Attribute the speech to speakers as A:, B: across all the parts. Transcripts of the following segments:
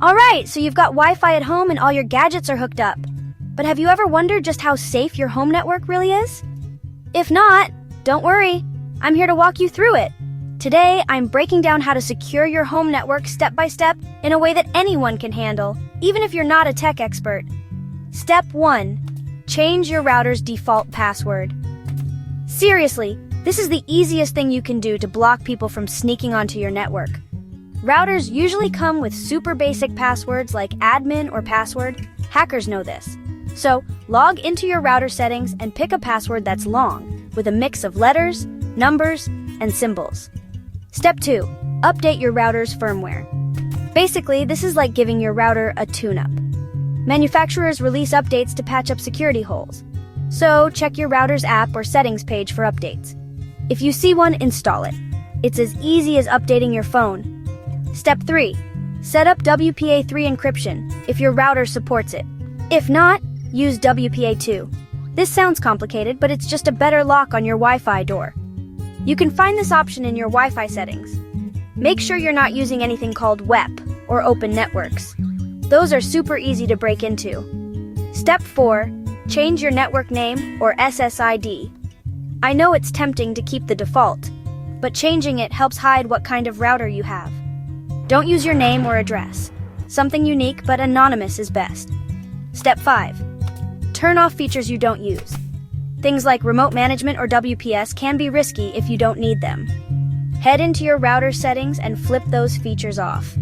A: Alright, so you've got Wi-Fi at home and all your gadgets are hooked up. But have you ever wondered just how safe your home network really is? If not, don't worry. I'm here to walk you through it. Today, I'm breaking down how to secure your home network step by step in a way that anyone can handle, even if you're not a tech expert. Step 1. Change your router's default password. Seriously, this is the easiest thing you can do to block people from sneaking onto your network. Routers usually come with super basic passwords like admin or password. Hackers know this. So, log into your router settings and pick a password that's long, with a mix of letters, numbers, and symbols. Step 2. Update your router's firmware. Basically, this is like giving your router a tune-up. Manufacturers release updates to patch up security holes. So, check your router's app or settings page for updates. If you see one, install it. It's as easy as updating your phone. Step 3. Set up WPA3 encryption if your router supports it. If not, use WPA2. This sounds complicated, but it's just a better lock on your Wi-Fi door. You can find this option in your Wi-Fi settings. Make sure you're not using anything called WEP or open networks. Those are super easy to break into. Step 4. Change your network name or SSID. I know it's tempting to keep the default, but changing it helps hide what kind of router you have. Don't use your name or address. Something unique but anonymous is best. Step 5. Turn off features you don't use. Things like remote management or WPS can be risky if you don't need them. Head into your router settings and flip those features off.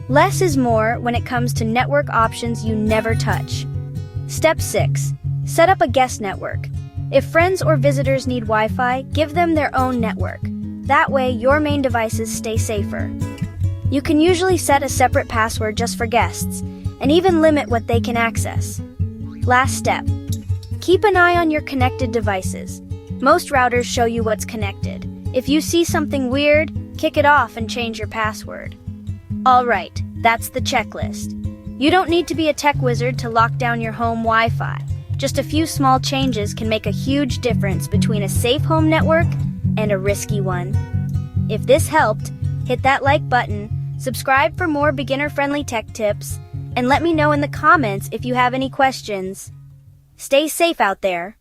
A: Less is more when it comes to network options you never touch. Step 6. Set up a guest network. If friends or visitors need Wi-Fi, give them their own network. That way, your main devices stay safer. You can usually set a separate password just for guests, and even limit what they can access. Last step. Keep an eye on your connected devices. Most routers show you what's connected. If you see something weird, kick it off and change your password. Alright, that's the checklist. You don't need to be a tech wizard to lock down your home Wi-Fi. Just a few small changes can make a huge difference between a safe home network and a risky one. If this helped, hit that like button, subscribe for more beginner-friendly tech tips, and let me know in the comments if you have any questions. Stay safe out there.